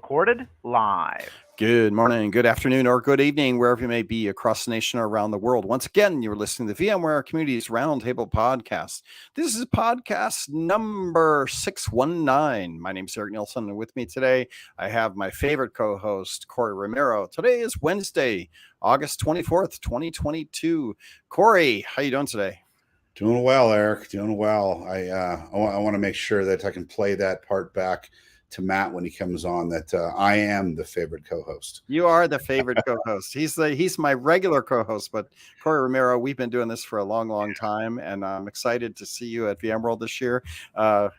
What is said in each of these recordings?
recorded live. Good morning, good afternoon, or good evening, wherever you may be across the nation or around the world. Once again, you're listening to the VMware Communities Roundtable Podcast. This is podcast number 619. My name is Eric Nielsen, and with me today, I have my favorite co-host, Corey Romero. Today is Wednesday, August 24th, 2022. Corey, how you doing today? Doing well, Eric. Doing well. I want to make sure that I can play that part back to Matt when he comes on, that I am the favorite co-host. You are the favorite co-host. He's my regular co-host, but Corey Romero, we've been doing this for a long time, and I'm excited to see you at VMworld this year. I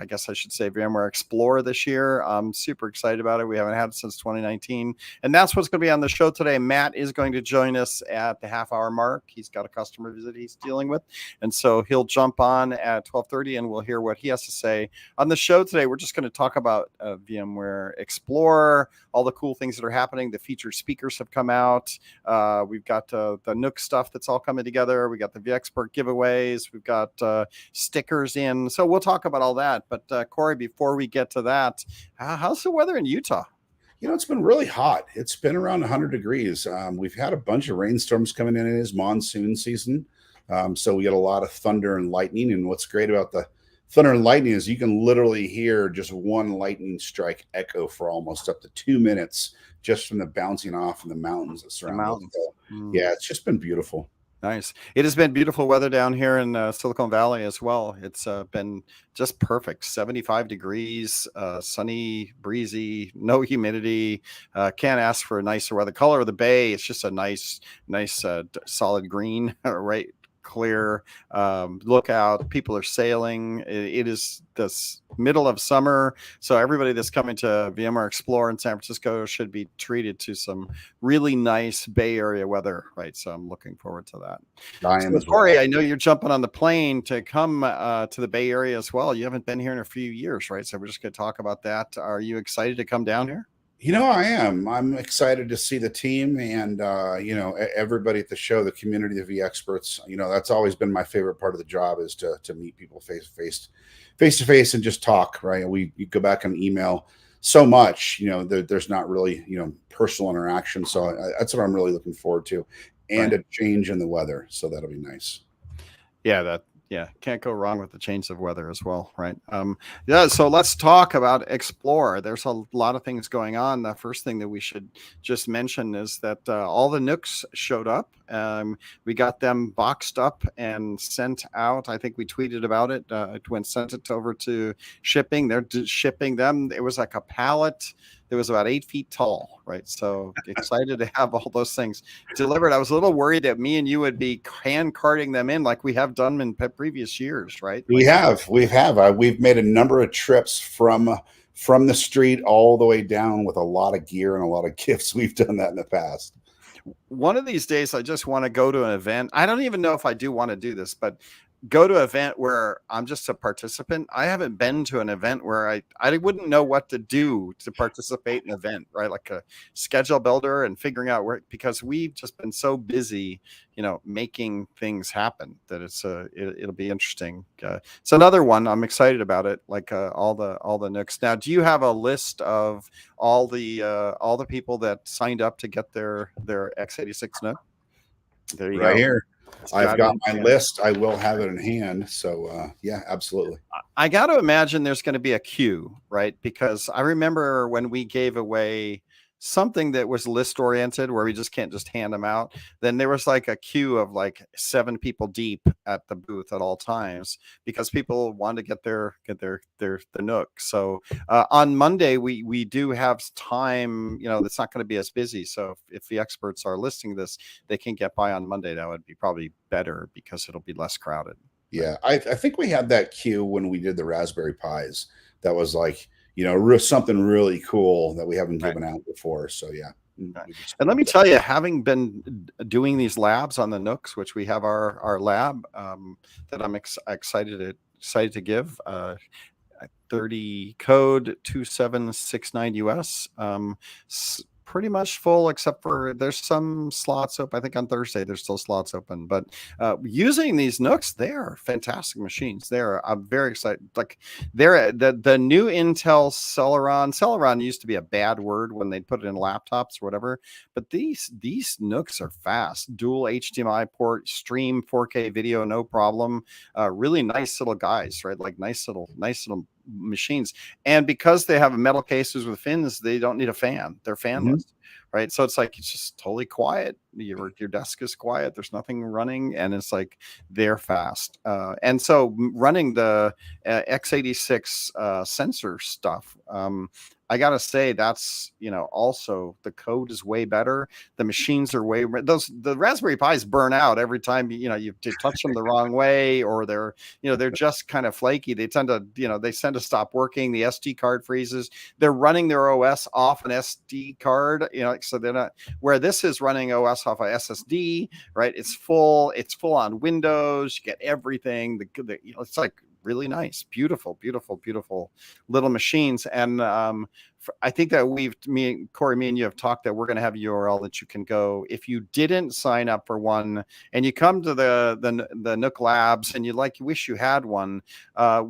guess I should say VMware Explorer this year. I'm super excited about it. We haven't had it since 2019, and that's what's going to be on the show today. Matt is going to join us at the half-hour mark. He's got a customer visit he's dealing with, and so he'll jump on at 12:30, and we'll hear what he has to say. On the show today, we're just going to talk about VMware Explorer, all the cool things that are happening. The featured speakers have come out. We've got the Nook stuff that's all coming together. We got the vExpert giveaways. We've got stickers in. So we'll talk about all that. But Corey, before we get to that, how's the weather in Utah? You know, it's been really hot. It's been around 100 degrees. We've had a bunch of rainstorms coming in. It is monsoon season. So we get a lot of thunder and lightning. And what's great about the thunder and lightning is you can literally hear just one lightning strike echo for almost up to 2 minutes just from the bouncing off in the mountains that surround it. So, yeah, it's just been beautiful. Nice. It has been beautiful weather down here in Silicon Valley as well. It's been just perfect. 75 degrees, sunny, breezy, no humidity. Can't ask for a nicer weather. Color of the bay, it's just a nice, solid green, right? Clear lookout. People are sailing. It is this middle of summer, so everybody that's coming to VMware Explorer in San Francisco should be treated to some really nice Bay Area weather, right? So I'm looking forward to that. Corey, I know you're jumping on the plane to come to the Bay Area as well. You haven't been here in a few years, right? So we're just going to talk about that. Are you excited to come down here? You know, I am. I'm excited to see the team and, everybody at the show, the community of vExperts. You know, that's always been my favorite part of the job, is to meet people face to face and just talk, right? You go back and email so much, there's not really, personal interaction. So that's what I'm really looking forward to, and right. A change in the weather. So that'll be nice. Yeah, can't go wrong with the change of weather as well, right? So let's talk about Explorer. There's a lot of things going on. The first thing that we should just mention is that all the Nooks showed up. We got them boxed up and sent out. I think we tweeted about it. Sent it over to shipping. They're shipping them. It was like a pallet. It was about 8 feet tall, right? So excited to have all those things delivered. I was a little worried that me and you would be hand carting them in like we have done in previous years, right? We've made a number of trips from the street all the way down with a lot of gear and a lot of gifts. We've done that in the past. One of these days, I just want to go to an event. I don't even know if I do want to do this, but go to an event where I'm just a participant. I haven't been to an event where I wouldn't know what to do to participate in an event, right? Like a schedule builder and figuring out where, because we've just been so busy, making things happen, that it'll be interesting. It's another one. I'm excited about it. Like all the Nooks. Now, do you have a list of all the people that signed up to get their x86 Nook? There you go. Here. I've got my list. I will have it in hand. So, yeah, absolutely. I got to imagine there's going to be a queue, right? Because I remember when we gave away something that was list oriented, where we just can't just hand them out, then there was like a queue of like 7 people deep at the booth at all times, because people want to get their Nook. So on Monday we do have time, it's not going to be as busy. So if the experts are listing this, they can get by on Monday. That would be probably better because it'll be less crowded. Yeah, I think we had that queue when we did the Raspberry Pis. That was like, something really cool that we haven't given out before. So, yeah. Okay. And let me tell you, having been doing these labs on the Nooks, which we have our lab that I'm excited to give, 30 code 2769 US. pretty much full, except for there's some slots open. I think on Thursday there's still slots open. But using these Nooks, they are fantastic machines. I'm very excited. Like they're the new Intel Celeron. Celeron used to be a bad word when they put it in laptops or whatever. But these Nooks are fast. Dual HDMI port, stream 4K video, no problem. Really nice little guys, right? Like nice little machines. And because they have metal cases with fins, they don't need a fan. They're fanless, right? So it's like, it's just totally quiet. Your desk is quiet. There's nothing running, and it's like they're fast. And so running the x86 sensor stuff, I gotta say that's, also the code is way better. The machines are the Raspberry Pis burn out every time you touch them the wrong way, or they're just kind of flaky. They tend to stop working. The SD card freezes. They're running their OS off an SD card, so they're not, where this is running OS off a SSD, right? It's full on Windows. You get everything. It's like really nice, beautiful little machines. And I think that Corey, me and you have talked that we're going to have a URL that you can go, if you didn't sign up for one and you come to the Nook Labs and you wish you had one.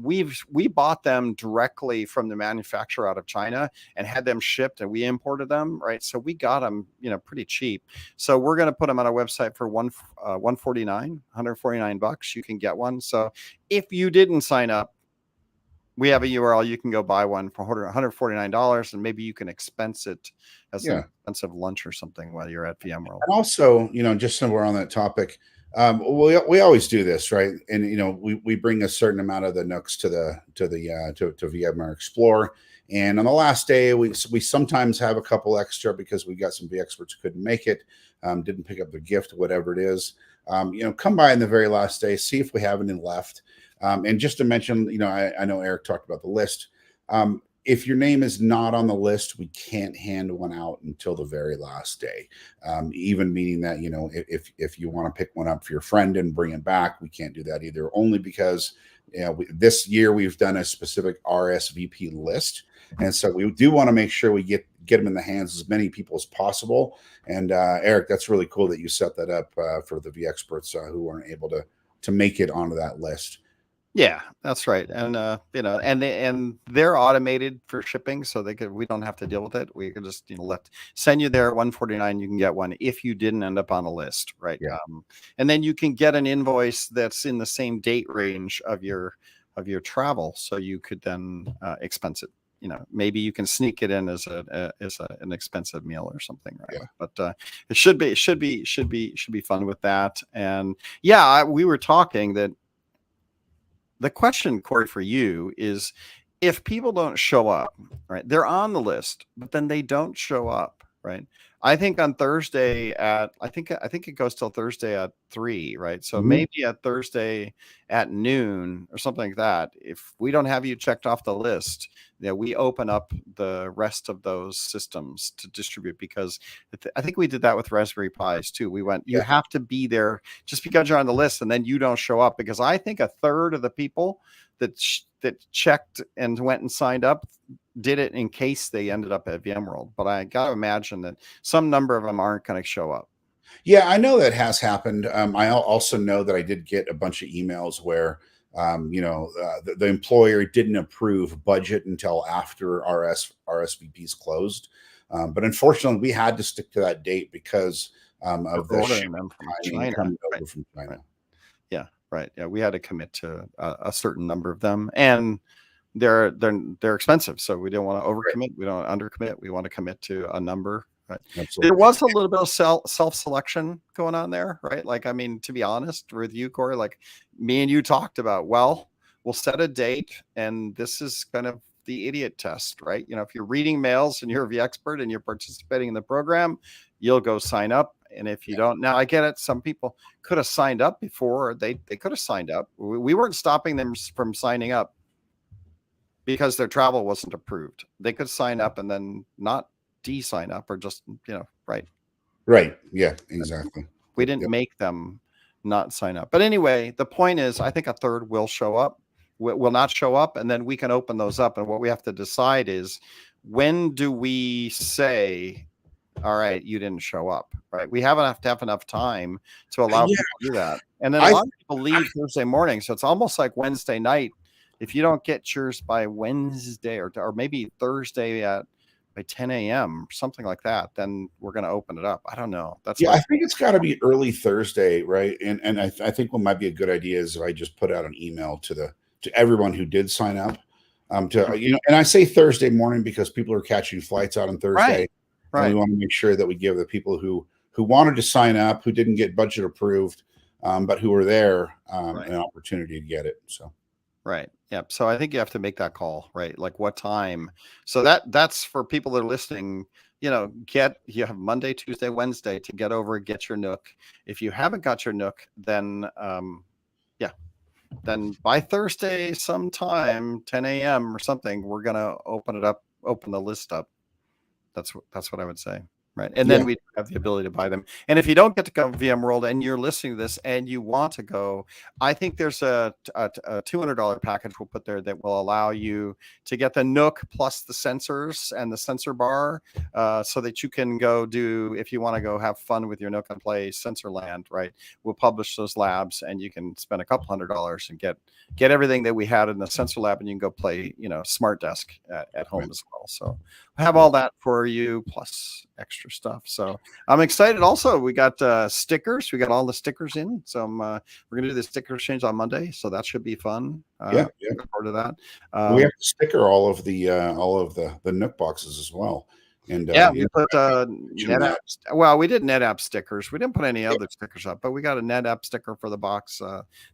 We bought them directly from the manufacturer out of China and had them shipped, and we imported them, right? So we got them, pretty cheap. So we're going to put them on our website for $149. You can get one. So if you didn't sign up, we have a URL. You can go buy one for $149, and maybe you can expense it as an expensive lunch or something while you're at VMworld. And also, just so we're on that topic, we always do this, right? And we bring a certain amount of the Nooks to VMware Explore. And on the last day, we sometimes have a couple extra because we got some vExperts who couldn't make it, didn't pick up the gift, whatever it is. Come by in the very last day, see if we have any left. And just to mention, I know Eric talked about the list. If your name is not on the list, we can't hand one out until the very last day. Even meaning that, if you want to pick one up for your friend and bring it back, we can't do that either. Only because this year we've done a specific RSVP list. And so we do want to make sure we get them in the hands of as many people as possible. And Eric, that's really cool that you set that up for the vExperts who weren't able to make it onto that list. Yeah, that's right. And and they're automated for shipping, so we don't have to deal with it. We can just send you there $149. You can get one if you didn't end up on a list, right? Yeah. And then you can get an invoice that's in the same date range of your travel, so you could then expense it. Maybe you can sneak it in as an expensive meal or something, right? Yeah. But it should be fun with that. And we were talking that. The question, Corey, for you is, if people don't show up, right? They're on the list, but then they don't show up, right? I think on Thursday I think it goes till Thursday at 3, right? So maybe at Thursday at noon or something like that. If we don't have you checked off the list, we open up the rest of those systems to distribute, because I think we did that with Raspberry Pis too. We went, you have to be there just because you're on the list, and then you don't show up, because I think a third of the people that checked and went and signed up did it in case they ended up at VMworld. But I got to imagine that some number of them aren't going to show up. Yeah, I know that has happened. I also know that I did get a bunch of emails where the employer didn't approve budget until after RSVPs closed. But unfortunately, we had to stick to that date because of the ordering them from China. Over from China. Right. Yeah, right. Yeah, we had to commit to a certain number of them, and they're expensive, so we don't want to overcommit. Right. We don't undercommit. We want to commit to a number. Right. Absolutely. There was a little bit of self-selection going on there, right? Like, I mean, to be honest with you, Corey, like me and you talked about, we'll set a date, and this is kind of the idiot test, right? If you're reading mails and you're a vExpert and you're participating in the program, you'll go sign up. And if you don't, now I get it. Some people could have signed up before. They could have signed up. We weren't stopping them from signing up because their travel wasn't approved. They could sign up and then not de-sign up, or just, right. Yeah, exactly. We didn't make them not sign up. But anyway, the point is, I think a third will show up, will not show up, and then we can open those up. And what we have to decide is, when do we say all right, you didn't show up, right? We haven't have to have enough time to allow Yeah, people to do that. And then a lot of people leave Thursday morning. So it's almost like Wednesday night. If you don't get yours by Wednesday or maybe Thursday by 10 a.m., something like that, then we're going to open it up. I don't know. That's I think it's got to be early Thursday, right? And I think what might be a good idea is if I just put out an email to everyone who did sign up. And I say Thursday morning because people are catching flights out on Thursday. Right. And we want to make sure that we give the people who wanted to sign up, who didn't get budget approved, but who were there, an opportunity to get it. So. Right. Yep. So I think you have to make that call, right? Like what time? So that's for people that are listening, you have Monday, Tuesday, Wednesday to get over, get your Nook. If you haven't got your Nook, then, then by Thursday sometime, 10 a.m. or something, we're going to open the list up. That's what I would say. Right. And then we have the ability to buy them. And if you don't get to go to VMworld and you're listening to this and you want to go, I think there's a $200 package we'll put there that will allow you to get the Nook plus the sensors and the sensor bar so that you can go do, if you want to go have fun with your Nook and play Sensorland, right? We'll publish those labs and you can spend a couple $100 and get everything that we had in the sensor lab, and you can go play, Smart Desk at home as well. So I have all that for you plus extra stuff. So I'm excited. Also, we got stickers. We got all the stickers in. So we're gonna do the sticker exchange on Monday. So that should be fun. Looking forward to that. We have to sticker all of the Nook boxes as well. And we put NetApp. Well, we did NetApp stickers. We didn't put any other stickers up, but we got a NetApp sticker for the box.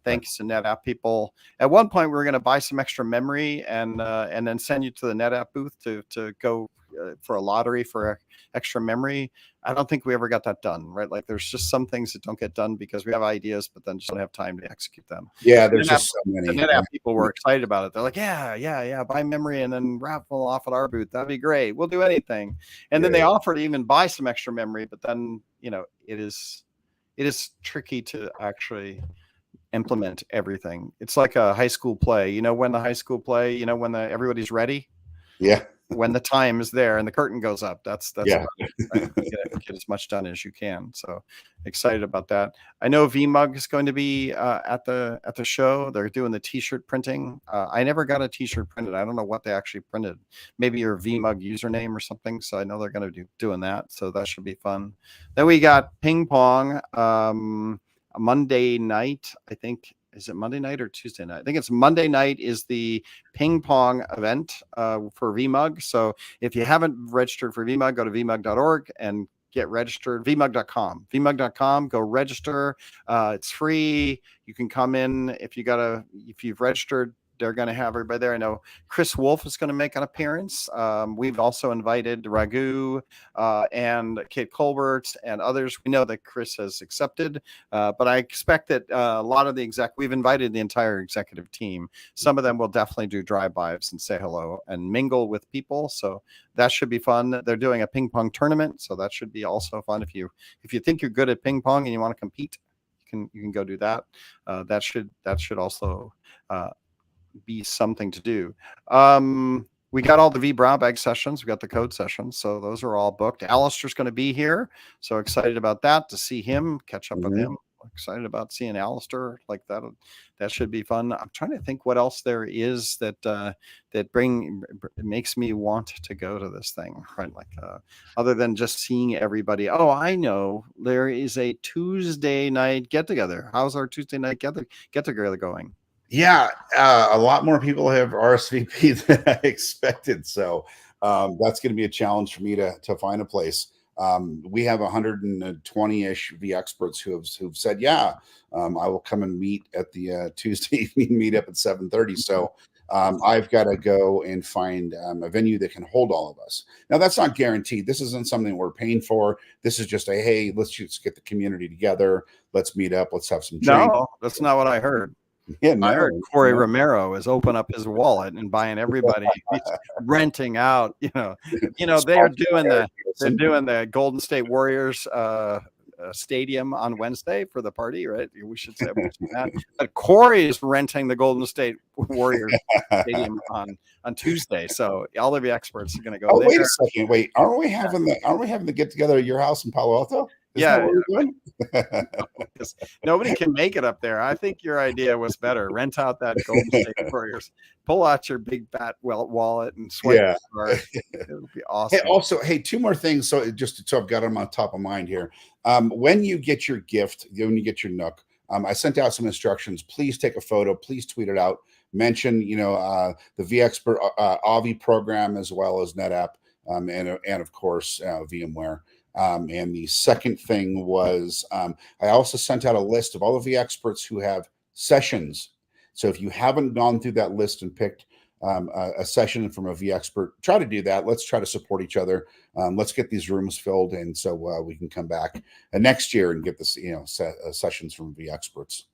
Thanks to NetApp people. At one point, we were going to buy some extra memory and then send you to the NetApp booth to go for a lottery for extra memory. I don't think we ever got that done, right? Like there's just some things that don't get done because we have ideas, but then just don't have time to execute them. Yeah, there's just so many. The NetApp people were excited about it. They're like, yeah, buy memory and then raffle off at our booth. That'd be great. We'll do anything. And then they offered to even buy some extra memory, but then, it is tricky to actually implement everything. It's like a high school play. When the high school play, when everybody's ready. Yeah. When the time is there and the curtain goes up, that's yeah. Right? Get as much done as you can. So excited about that. I know VMUG is going to be at the show. They're doing the t-shirt printing. I never got a t-shirt printed. I don't know what they actually printed. Maybe your VMUG username or something. So I know they're going to be doing that. So that should be fun. Then we got ping pong Monday night, I think. Is it Monday night or Tuesday night? I think it's Monday night is the ping pong event for VMUG. So if you haven't registered for VMUG, go to vmug.org and get registered. vmug.com, go register. It's free. You can come in if you've registered. They're going to have everybody there. I know Chris Wolf is going to make an appearance. We've also invited Raghu and Kate Colbert and others. We know that Chris has accepted, but I expect that a lot of we've invited the entire executive team. Some of them will definitely do drive-bys and say hello and mingle with people. So that should be fun. They're doing a ping pong tournament, so that should be also fun. If you think you're good at ping pong and you want to compete, you can go do that. That should also be something to do. We got all the V Brown Bag sessions. We got the code sessions. So those are all booked. Alistair's going to be here. So excited about that, to see him, catch up with him. Excited about seeing Alistair. Like that should be fun. I'm trying to think what else there is that makes me want to go to this thing, right? Like other than just seeing everybody. Oh, I know there is a Tuesday night get together. How's our Tuesday night get together going? Yeah, a lot more people have RSVP than I expected. So that's going to be a challenge for me to find a place. We have 120-ish V experts who've said, I will come and meet at the Tuesday evening meetup at 7:30. So I've got to go and find a venue that can hold all of us. Now, that's not guaranteed. This isn't something we're paying for. This is just hey, let's just get the community together. Let's meet up. Let's have some drinks. No, that's not what I heard. Yeah, no, I heard Corey Romero is open up his wallet and buying everybody. He's renting out. They are doing the Golden State Warriors Stadium on Wednesday for the party, right? We should say that. But Corey is renting the Golden State Warriors Stadium on Tuesday, so all of the experts are going to go there. Wait a second. Wait, aren't we having the get together at your house in Palo Alto? Isn't that what we're doing? Because nobody can make it up there. I think your idea was better. Rent out that Golden State Warriors. Pull out your big fat wallet and swipe the card. It would be awesome. Hey, two more things. So I've got them on top of mind here. When you get your gift, when you get your Nook, I sent out some instructions. Please take a photo. Please tweet it out. Mention, the VExpert Avi program as well as NetApp, and of course VMware. And the second thing was I also sent out a list of all of the experts who have sessions. So if you haven't gone through that list and picked a session from a VExpert, try to do that. Let's try to support each other. Let's get these rooms filled, and so we can come back next year and get this, sessions from VExperts.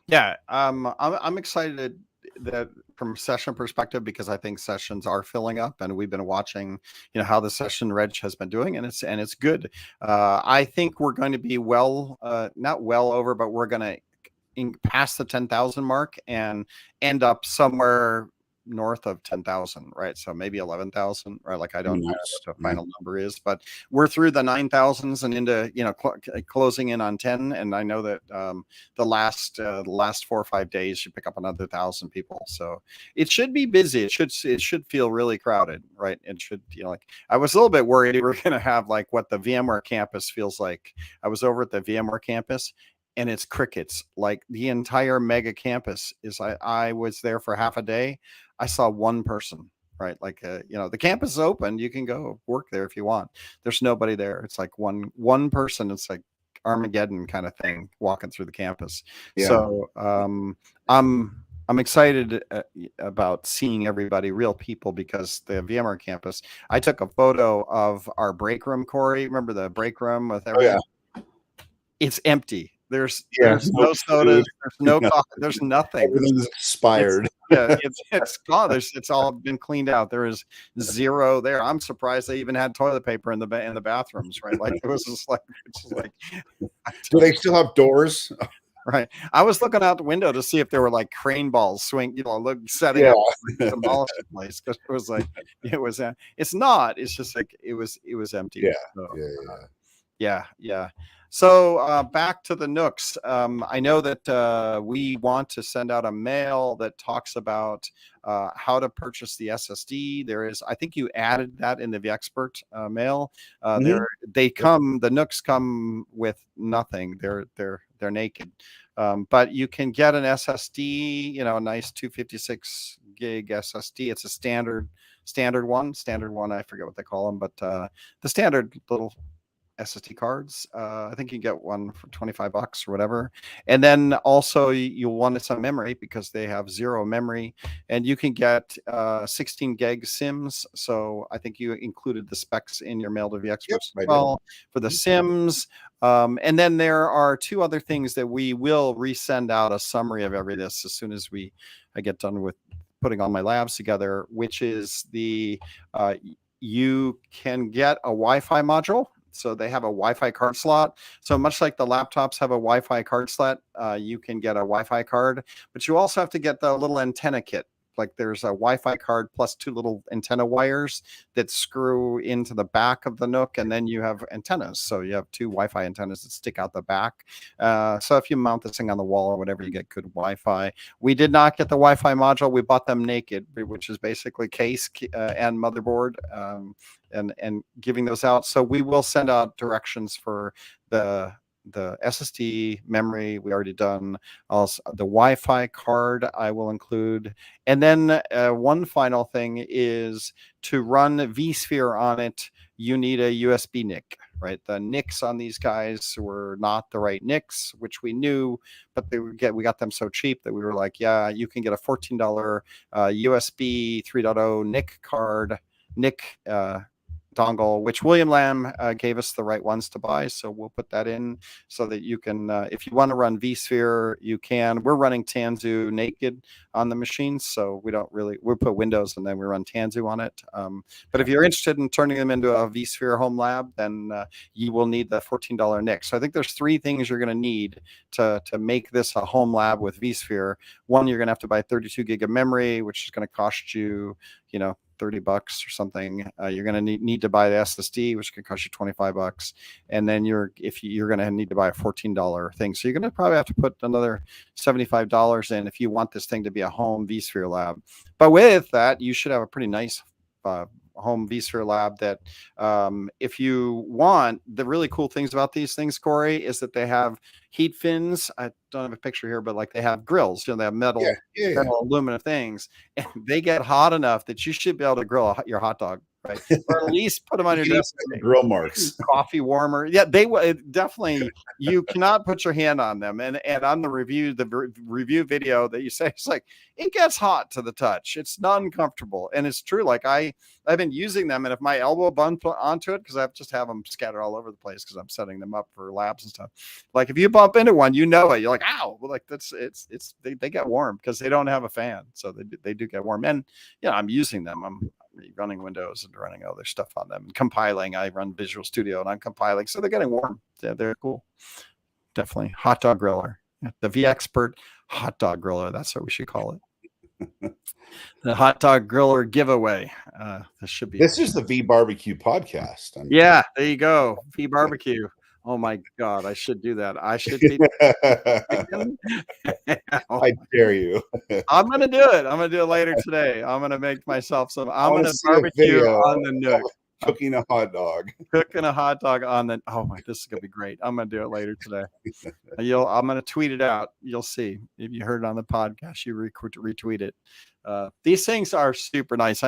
Yeah, I'm excited that from a session perspective, because I think sessions are filling up, and we've been watching, how the session reg has been doing, and it's good. I think we're going to be not well over, but we're going to pass the 10,000 mark and end up somewhere north of 10,000, right? So maybe 11,000, right? Like I don't know what the final number is, but we're through the 9,000s and into closing in on 10. And I know that the last 4 or 5 days you pick up another 1,000 people, so it should be busy. It should feel really crowded, right? It should, I was a little bit worried we were going to have like what the VMware campus feels like. I was over at the VMware campus, and it's crickets. Like the entire mega campus is. I was there for half a day. I saw one person, right? Like, the campus is open. You can go work there if you want. There's nobody there. It's like one person. It's like Armageddon kind of thing walking through the campus. Yeah. So I'm excited about seeing everybody, real people, because the VMware campus, I took a photo of our break room, Corey. Remember the break room with everything? Oh, yeah. It's empty. There's no sodas. There's no coffee. There's nothing. Everything's expired. It's gone. It's all been cleaned out. There is zero there. I'm surprised they even had toilet paper in the bathrooms, right? Like it was just like, do they still have doors? Right. I was looking out the window to see if there were like crane balls setting up to demolish the place, because it was like it's not. It's just like it was empty. Yeah. So, yeah. So back to the Nooks. I know that we want to send out a mail that talks about how to purchase the SSD. I think you added that in the VExpert mail. The Nooks come with nothing. They're naked. But you can get an SSD, a nice 256 gig SSD. It's a standard one. I forget what they call them, but the standard little SSD cards. I think you can get one for $25 or whatever. And then also you'll want some memory, because they have zero memory, and you can get 16 gig SIMs. So I think you included the specs in your mail to VExperts as well for the SIMs. And then there are two other things that we will resend out a summary of every this as soon as I get done with putting all my labs together, which is you can get a Wi-Fi module. So they have a Wi-Fi card slot. So much like the laptops have a Wi-Fi card slot, you can get a Wi-Fi card, but you also have to get the little antenna kit. Like there's a Wi-Fi card plus two little antenna wires that screw into the back of the Nook, and then you have antennas. So you have two Wi-Fi antennas that stick out the back. So if you mount this thing on the wall or whatever, you get good Wi-Fi. We did not get the Wi-Fi module. We bought them naked, which is basically case and motherboard, and giving those out. So we will send out directions for the SSD memory. We already done. Also the Wi-Fi card I will include. And then one final thing is to run vSphere on it, you need a USB NIC, right? The NICs on these guys were not the right NICs, which we knew, but we got them so cheap that we were like, yeah, you can get a $14 USB 3.0 NIC card, NIC dongle, which William Lamb gave us the right ones to buy. So we'll put that in so that you can, if you want to run vSphere, you can. We're running Tanzu naked on the machines, so we put Windows and then we run Tanzu on it. But if you're interested in turning them into a vSphere home lab, then you will need the $14 NIC. So I think there's 3 things you're going to need to make this a home lab with vSphere. One, you're going to have to buy 32 gig of memory, which is going to cost you, $30 or something. You're going to need to buy the SSD, which can cost you $25. And then you're going to need to buy a $14 thing. So you're going to probably have to put another $75 in if you want this thing to be a home vSphere lab. But with that, you should have a pretty nice home vSphere lab that if you want. The really cool things about these things, Corey, is that they have heat fins. I don't have a picture here, but like they have grills, they have metal aluminum things, and they get hot enough that you should be able to grill your hot dog, right? Or at least put them on your desk. Grill marks, coffee warmer. Yeah, they definitely. You cannot put your hand on them. And on the review video that you say, it's like it gets hot to the touch. It's not uncomfortable, and it's true. Like I've been using them, and if my elbow bump onto it, because I just have them scattered all over the place because I'm setting them up for labs and stuff. Like if you bump into one, you're like, ow. Well, like they get warm because they don't have a fan, so they do get warm. And I'm using them. I'm running Windows and running other stuff on them and compiling. I run Visual Studio and I'm compiling, so they're getting warm. They're cool. Definitely hot dog griller. The VExpert hot dog griller. That's what we should call it. The hot dog griller giveaway. This is the V Barbecue podcast. Yeah, there you go. V Barbecue. Oh my God, I should do that. I should be. I dare you. I'm going to do it. I'm going to do it later today. I'm going to make myself some. I'm going to barbecue on the Nook. Cooking a hot dog. Cooking a hot dog on the. Oh my, this is going to be great. I'm going to do it later today. I'm going to tweet it out. You'll see. If you heard it on the podcast, you retweet it. These things are super nice.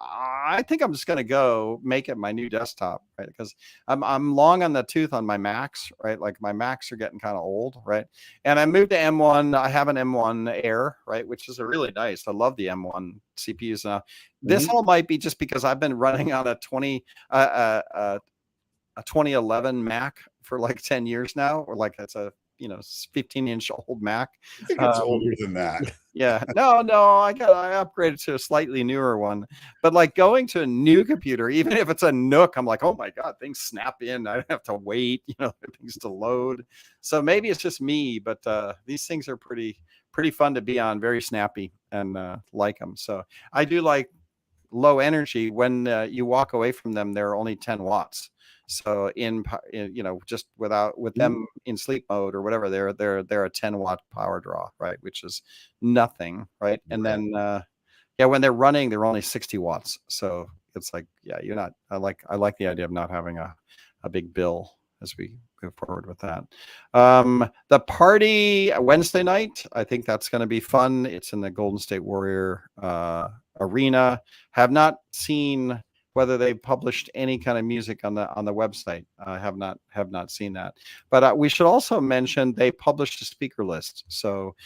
I think I'm just going to go make it my new desktop, right? Because I'm long on the tooth on my Macs, right? Like my Macs are getting kind of old, right? And I moved to M1. I have an M1 Air, right? Which is a really nice. I love the M1 CPUs now. This all might be just because I've been running on a 2011 Mac for like 10 years now, or like it's a 15-inch old Mac. I think it's older than that. Yeah, no, I upgraded to a slightly newer one, but like going to a new computer, even if it's a Nook, I'm like, oh my God, things snap in. I don't have to wait, things to load. So maybe it's just me, but these things are pretty fun to be on, very snappy, and like them. So I do like low energy. When you walk away from them, they're only 10 watts. So just with them in sleep mode or whatever, they're a 10-watt power draw, right? Which is nothing, right? And then when they're running, they're only 60 watts. So it's like, you're not. I like the idea of not having a big bill as we go forward with that. The party Wednesday night, I think that's going to be fun. It's in the Golden State Warrior arena. Have not seen whether they published any kind of music on the website. I have not seen that. But we should also mention they published a speaker list. So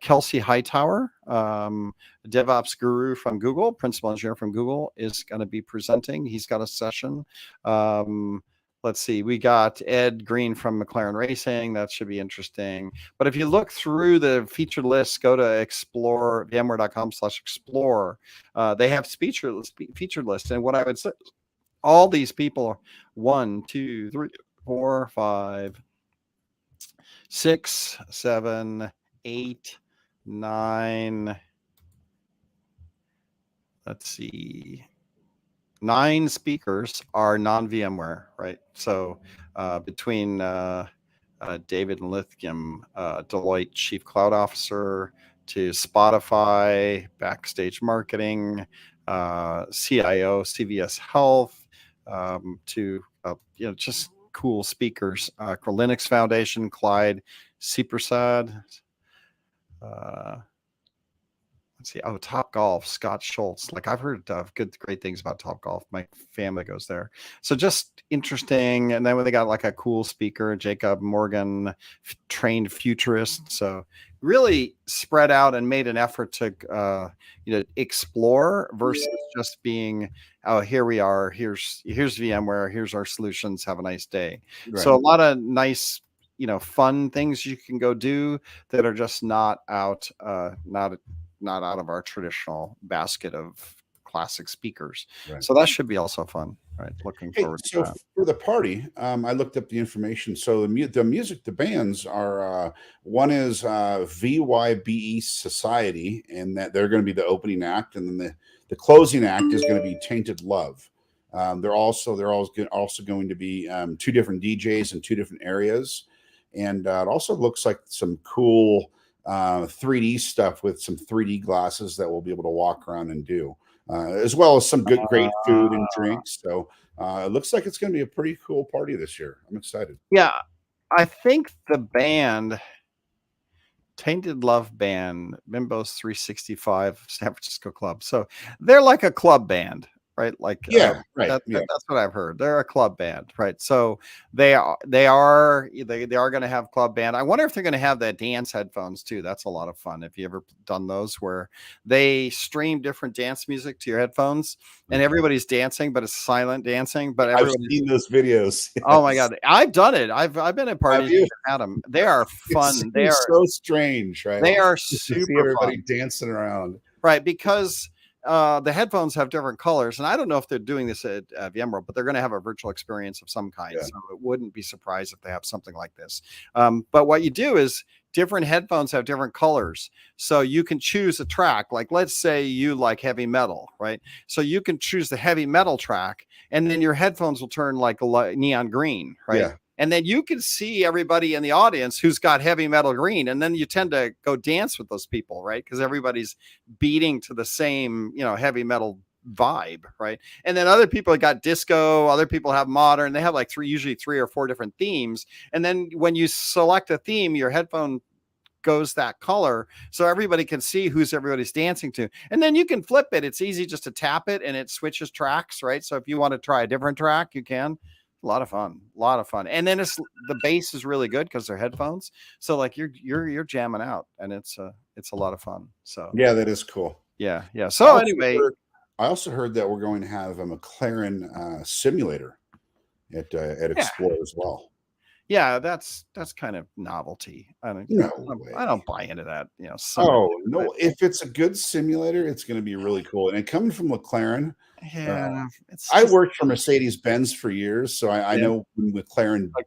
Kelsey Hightower, DevOps guru from Google, principal engineer from Google, is going to be presenting. He's got a session. Let's see, we got Ed Green from McLaren Racing. That should be interesting. But if you look through the featured list, go to explore, VMware.com/explore. They have featured list. And what I would say, all these people, 1, 2, 3, 4, 5, 6, 7, 8, 9. Let's see. 9 speakers are non-VMware, right? So between David Lithgum, Deloitte Chief Cloud Officer, to Spotify, Backstage Marketing, CIO, CVS Health, to just cool speakers. For Linux Foundation, Clyde Seepersad. let's see. Oh, Top Golf, Scott Schultz. Like I've heard great things about Top Golf. My family goes there. So just interesting. And then when they got like a cool speaker, Jacob Morgan, trained futurist. So really spread out and made an effort to, explore versus just being, oh, here we are. Here's VMware. Here's our solutions. Have a nice day. Right. So a lot of nice, fun things you can go do that are just not out of our traditional basket of classic speakers. Right. So that should be also fun. Right. Looking forward to that. For the party, I looked up the information. So the bands are one is VYBE Society, and that they're going to be the opening act, and then the closing act is going to be Tainted Love. They're also going to be two different DJs in two different areas, and it also looks like some cool 3D stuff with some 3D glasses that we'll be able to walk around and do, as well as some great food and drinks. So it looks like it's going to be a pretty cool party this year. I'm excited. Yeah, I think the band, Tainted Love Band, Bimbo's 365 San Francisco Club. So they're like a club band, right? Like right. That's what I've heard. They're a club band, right? So they are going to have club band. I wonder if they're going to have that dance headphones too. That's a lot of fun. If you ever done those, where they stream different dance music to your headphones, and everybody's dancing, but it's silent dancing. But I've seen those videos. Yes. Oh my god, I've done it. I've been at parties that had them. They are fun. They are so strange, right? They are super super everybody fun. dancing around, right? Because the headphones have different colors, and I don't know if they're doing this at VMware, but they're going to have a virtual experience of some kind. Yeah. So it wouldn't be surprised if they have something like this. But what you do is different headphones have different colors, so you can choose a track. Like let's say you like heavy metal, right? So you can choose the heavy metal track, and then your headphones will turn like neon green, right? Yeah. And then you can see everybody in the audience who's got heavy metal green. And then you tend to go dance with those people, right? Because everybody's beating to the same, heavy metal vibe, right? And then other people got disco, other people have modern. They have like usually three or four different themes. And then when you select a theme, your headphone goes that color, so everybody can see who's everybody's dancing to. And then you can flip it. It's easy just to tap it and it switches tracks, right? So if you want to try a different track, you can. A lot of fun. And then the bass is really good because they're headphones. So like you're jamming out, and it's a lot of fun. So yeah, that is cool. Yeah. So anyway, I also heard that we're going to have a McLaren simulator at Explore as well. Yeah, that's kind of novelty. I don't buy into that. No! If it's a good simulator, it's going to be really cool. And coming from McLaren, I worked for Mercedes-Benz for years, so I know McLaren a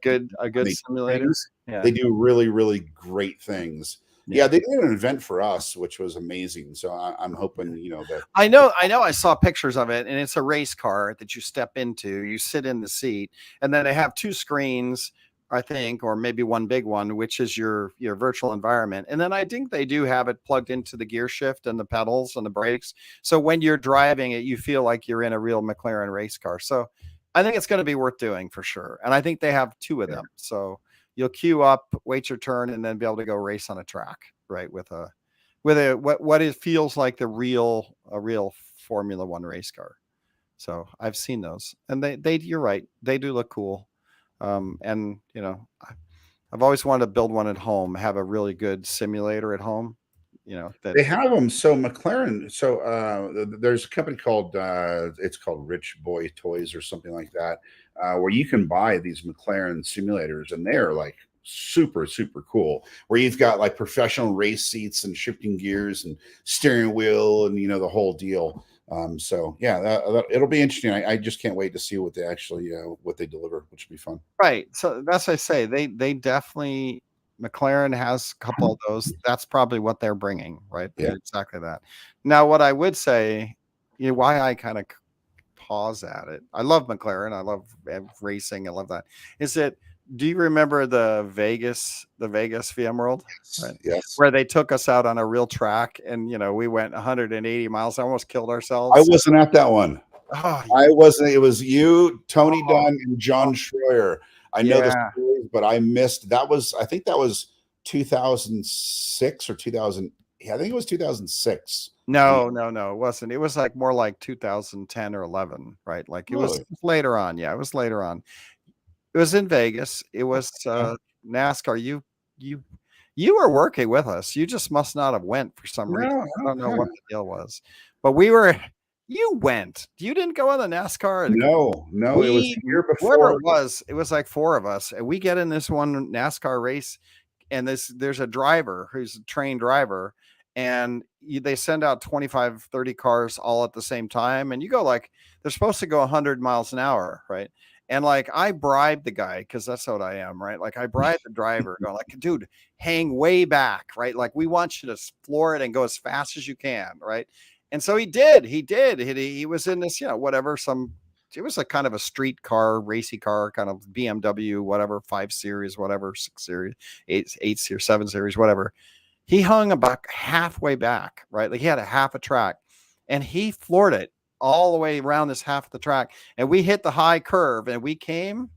good simulator. They do really, really great things. Yeah, they did an event for us, which was amazing. So I'm hoping that. I know. I saw pictures of it, and it's a race car that you step into. You sit in the seat, and then they have two screens, I think, or maybe one big one, which is your virtual environment. And then I think they do have it plugged into the gear shift and the pedals and the brakes. So when you're driving it, you feel like you're in a real McLaren race car. So I think it's going to be worth doing for sure. And I think they have two of them. So you'll queue up, wait your turn, and then be able to go race on a track, right? With what it feels like a real Formula One race car. So I've seen those, and they you're right. They do look cool. And I've always wanted to build one at home, have a really good simulator at home. That they have them. So McLaren. So there's a company called it's called Rich Boy Toys or something like that, where you can buy these McLaren simulators, and they're like super, super cool. Where you've got like professional race seats and shifting gears and steering wheel and the whole deal. So yeah, it'll be interesting. I just can't wait to see what they actually what they deliver, which will be fun. Right. So that's what I say. They definitely, McLaren has a couple of those. That's probably what they're bringing, right? Yeah, exactly that. Now, what I would say, why I kind of pause at it. I love McLaren. I love racing. I love that. Is it? Do you remember the Vegas VMworld? Right? Yes. Where they took us out on a real track, and we went 180 miles. I almost killed ourselves. I wasn't at that one. Oh, I wasn't. It was you, Tony Dunn, and John Schroyer. I know the stories, but I missed. I think that was 2006 or 2000. I think it was 2006. No, it wasn't. It was like more like 2010 or 11, right? Like it was Really? later on. Yeah, it was later on. It was in Vegas. It was NASCAR. You you were working with us. You just must not have went for some reason. No, I don't know okay. what the deal was, but we were. You went. You didn't go on the NASCAR. No, it was the year Whoever before. it was like four of us, and we get in this one NASCAR race, and there's a driver who's a trained driver, and they send out 25, 30 cars all at the same time, and you go like they're supposed to go 100 miles an hour, right? And like I bribed the guy because that's what I am, right? Like I bribed the driver, going like, dude, hang way back, right? Like we want you to floor it and go as fast as you can, right? And so he did. He was in this, whatever, it was a kind of a street car, racy car, kind of BMW, whatever, 5 Series, whatever, 6 Series, 8 Series, 7 Series, whatever. He hung about halfway back, right? Like he had a half a track and he floored it all the way around this half of the track. And we hit the high curve and we came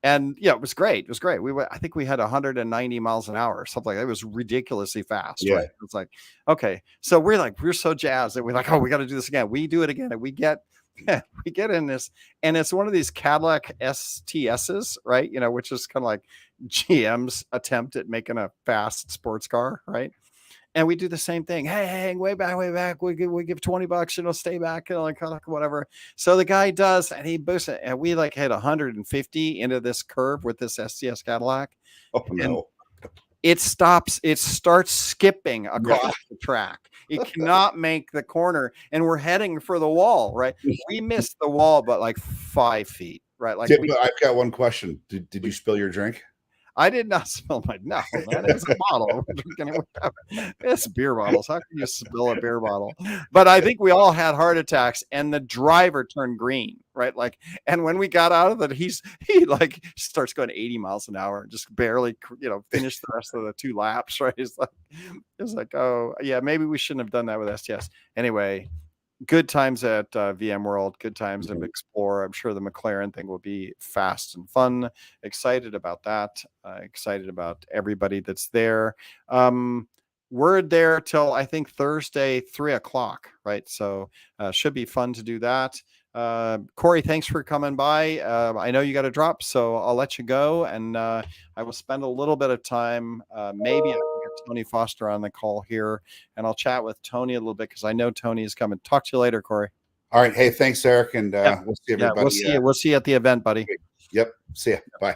and it was great. It was great. I think we had 190 miles an hour or something like that. It was ridiculously fast, right? It's like, okay. So we're so jazzed that we're like, oh, we got to do this again. We do it again. And we get in this, and it's one of these Cadillac STSs, right? Which is kind of like GM's attempt at making a fast sports car, right? And we do the same thing. Hey, hang way back. We give $20, stay back, like whatever. So the guy does, and he boosts it, and we like hit 150 into this curve with this STS Cadillac. Oh no. It starts skipping across the track. It cannot make the corner, and we're heading for the wall, right? We missed the wall, but like 5 feet, right? Like I've got one question. Did you spill your drink? I did not spill man. It's a bottle. It's beer bottles. How can you spill a beer bottle? But I think we all had heart attacks, and the driver turned green, right? Like, and when we got out of it, he like starts going 80 miles an hour, just barely, finished the rest of the 2 laps, right? It's like, oh yeah, maybe we shouldn't have done that with STS. Anyway, good times at VMworld, good times at Explore. I'm sure the McLaren thing will be fast and fun. Excited about that. Excited about everybody that's there. We're there till I think Thursday, 3:00, right? So should be fun to do that. Corey, thanks for coming by. I know you got to drop, so I'll let you go, and I will spend a little bit of time. Maybe I can get Tony Foster on the call here, and I'll chat with Tony a little bit because I know Tony is coming. Talk to you later, Corey. All right. Hey, thanks, Eric, and we'll see everybody. We'll see you. We'll see you at the event, buddy. Yep. See ya. Bye.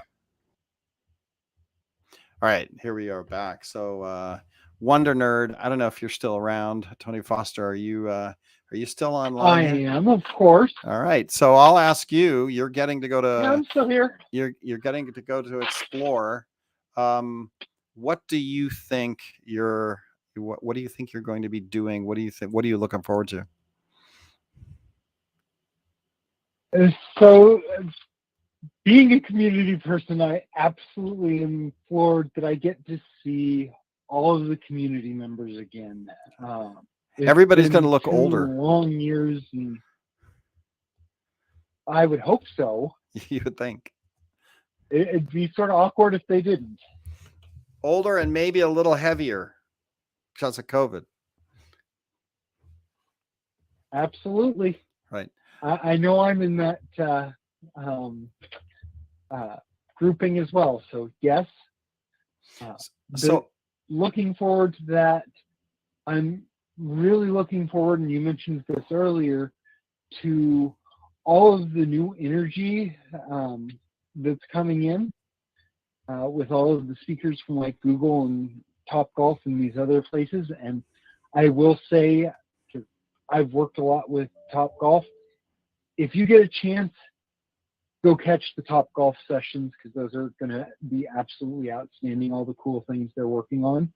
All right, here we are back. So, Wonder Nerd, I don't know if you're still around. Tony Foster, are you still online? I am, of course. All right. So I'll ask you, you're getting to go to I'm still here. You're getting to go to Explore. What do you think what do you think you're going to be doing? What are you looking forward to? So being a community person, I absolutely am floored that I get to see all of the community members again. Everybody's going to look older. Long years, and I would hope so. You would think. It'd be sort of awkward if they didn't. Older and maybe a little heavier because of COVID. Absolutely. Right. I know I'm in that grouping as well. So yes. So looking forward to that. I'm really looking forward, and you mentioned this earlier, to all of the new energy that's coming in with all of the speakers from like Google and Topgolf and these other places. And I will say, because I've worked a lot with Topgolf, if you get a chance, go catch the Topgolf sessions, because those are going to be absolutely outstanding, all the cool things they're working on.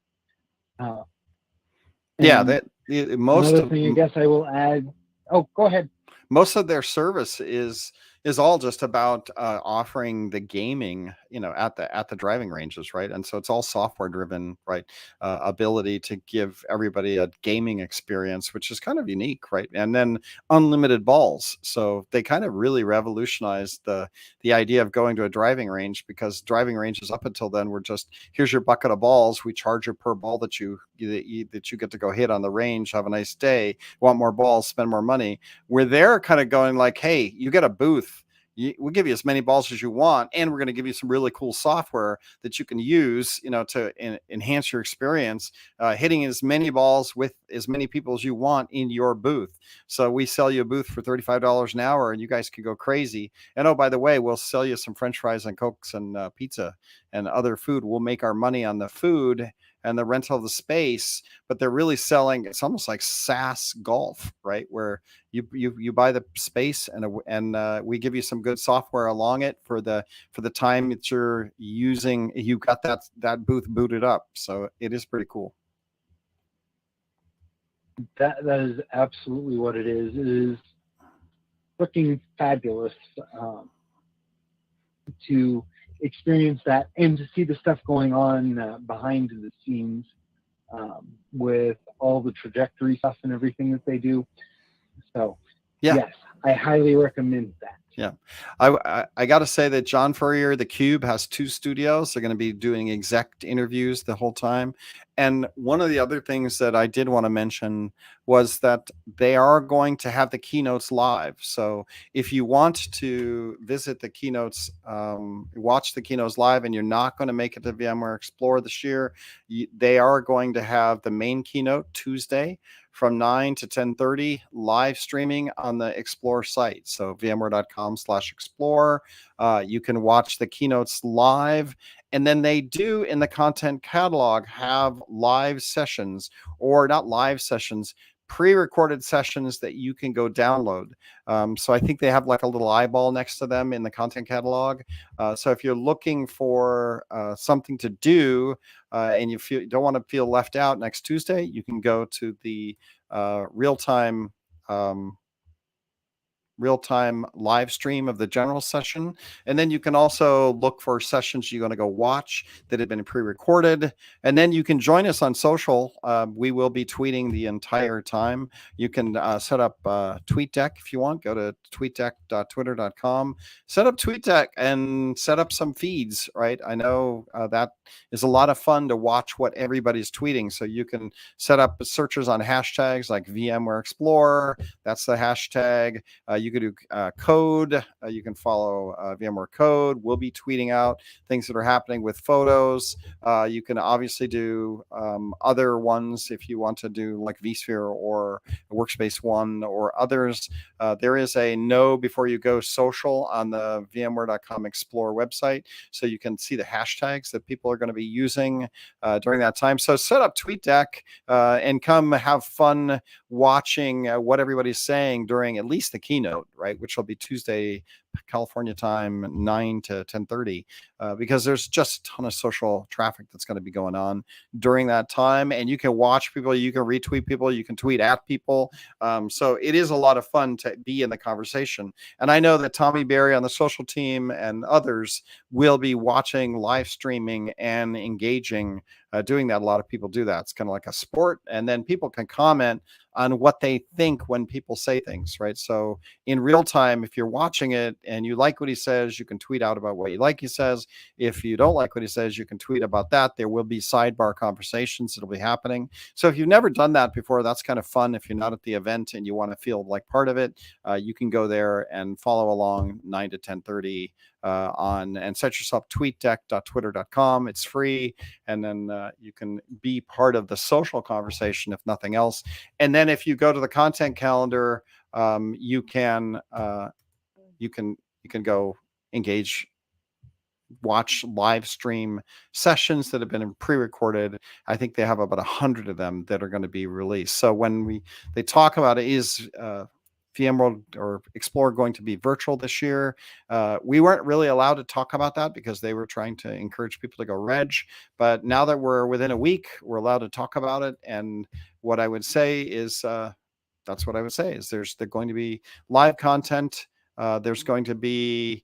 Most another thing I guess I will add. Oh, go ahead. Most of their service is is all just about offering the gaming, at the driving ranges, right? And so it's all software driven, right? Ability to give everybody a gaming experience, which is kind of unique, right? And then unlimited balls. So they kind of really revolutionized the idea of going to a driving range, because driving ranges up until then were just, here's your bucket of balls. We charge you per ball that you get to go hit on the range. Have a nice day. Want more balls? Spend more money. Where they're kind of going like, hey, you get a booth. We'll give you as many balls as you want, and we're going to give you some really cool software that you can use, to enhance your experience, hitting as many balls with as many people as you want in your booth. So we sell you a booth for $35 an hour, and you guys can go crazy. And oh, by the way, we'll sell you some French fries and Cokes and pizza and other food. We'll make our money on the food and the rental of the space, but they're really selling. It's almost like SaaS golf, right? Where you buy the space and we give you some good software along it for the time that you're using. You got that booth booted up, so it is pretty cool. That is absolutely what it is. It is freaking fabulous to experience that and to see the stuff going on behind the scenes with all the trajectory stuff and everything that they do. So yes, I highly recommend that. Yeah. I got to say that John Furrier, the Cube, has 2 studios. They're going to be doing exec interviews the whole time. And one of the other things that I did want to mention was that they are going to have the keynotes live. So if you want to visit the keynotes, watch the keynotes live, and you're not going to make it to VMware Explore this year, they are going to have the main keynote Tuesday from 9 to 10:30 live streaming on the Explore site. So vmware.com/explore. You can watch the keynotes live. And then they do, in the content catalog, have live sessions, or not live sessions, pre-recorded sessions that you can go download. So I think they have like a little eyeball next to them in the content catalog. So if you're looking for something to do and you don't want to feel left out next Tuesday, you can go to the real-time live stream of the general session. And then you can also look for sessions you're going to go watch that have been pre-recorded. And then you can join us on social. We will be tweeting the entire time. You can set up TweetDeck if you want. Go to tweetdeck.twitter.com. Set up TweetDeck and set up some feeds, right? I know that is a lot of fun to watch what everybody's tweeting. So you can set up searches on hashtags like VMware Explorer. That's the hashtag. You can do code. You can follow VMware Code. We'll be tweeting out things that are happening with photos. You can obviously do other ones if you want to do like vSphere or Workspace ONE or others. There is a know before you go social on the VMware.com Explore website, so you can see the hashtags that people are going to be using during that time. So set up TweetDeck and come have fun watching what everybody's saying during at least the keynote, right, which will be Tuesday California time, 9 to 10:30, because there's just a ton of social traffic that's going to be going on during that time. And you can watch people, you can retweet people, you can tweet at people. So it is a lot of fun to be in the conversation. And I know that Tommy Berry on the social team and others will be watching, live streaming, and engaging, doing that. A lot of people do that. It's kind of like a sport. And then people can comment on what they think when people say things, right? So in real time, if you're watching it and you like what he says, you can tweet out about what you like he says. If you don't like what he says, you can tweet about that. There will be sidebar conversations that'll be happening. So if you've never done that before, that's kind of fun. If you're not at the event and you want to feel like part of it, you can go there and follow along 9 to 10:30 on, and set yourself tweetdeck.twitter.com. It's free. And then you can be part of the social conversation, if nothing else. And then if you go to the content calendar, you can go engage, watch live stream sessions that have been pre-recorded. I think they have about 100 of them that are going to be released. So when they talk about it, is VMworld or Explore going to be virtual this year? We weren't really allowed to talk about that because they were trying to encourage people to go reg. But now that we're within a week, we're allowed to talk about it. And what I would say is, that's what I would say is they're going to be live content There's going to be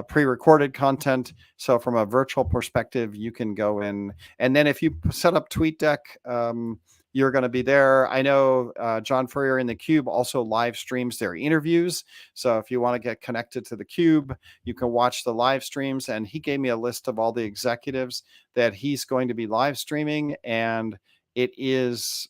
pre-recorded content. So from a virtual perspective, you can go in. And then if you set up TweetDeck, you're going to be there. I know John Furrier in the Cube also live streams their interviews. So if you want to get connected to the Cube, you can watch the live streams. And he gave me a list of all the executives that he's going to be live streaming. And it is,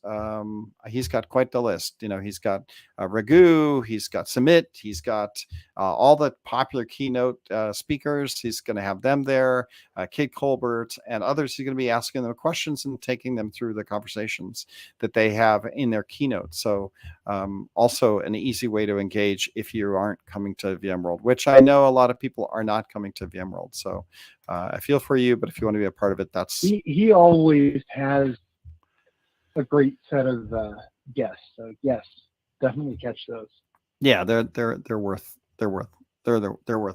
he's got quite the list. He's got Raghu, he's got Sumit, he's got all the popular keynote speakers. He's going to have them there, Kate Colbert and others. He's going to be asking them questions and taking them through the conversations that they have in their keynote. So also an easy way to engage if you aren't coming to VMworld, which I know a lot of people are not coming to VMworld. So I feel for you, but if you want to be a part of it, that's... He always has a great set of guests. So yes, definitely catch those. Yeah, they're worth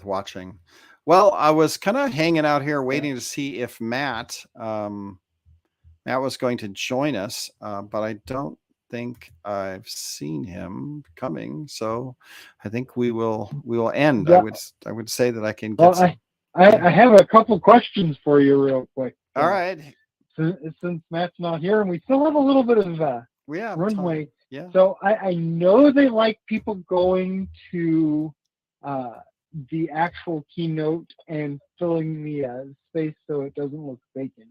watching. Well, I was kind of hanging out here waiting to see if Matt was going to join us, but I don't think I've seen him coming. So I think we will end. Yeah. I would say that I can get I have a couple questions for you real quick. All right. Since Matt's not here and we still have a little bit of runway. Time. Yeah. So I know they like people going to the actual keynote and filling the space so it doesn't look vacant.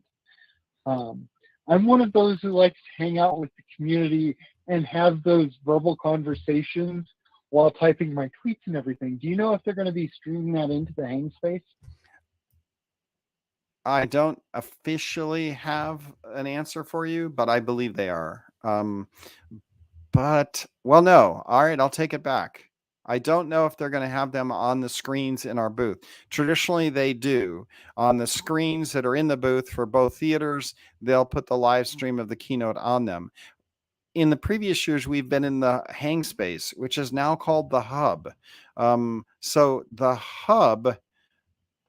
I'm one of those who likes to hang out with the community and have those verbal conversations while typing my tweets and everything. Do you know if they're going to be streaming that into the hang space? I don't officially have an answer for you, but I believe they are. No. All right, I'll take it back. I don't know if they're going to have them on the screens in our booth. Traditionally, they do. On the screens that are in the booth for both theaters, they'll put the live stream of the keynote on them. In the previous years, we've been in the hang space, which is now called the hub. So the hub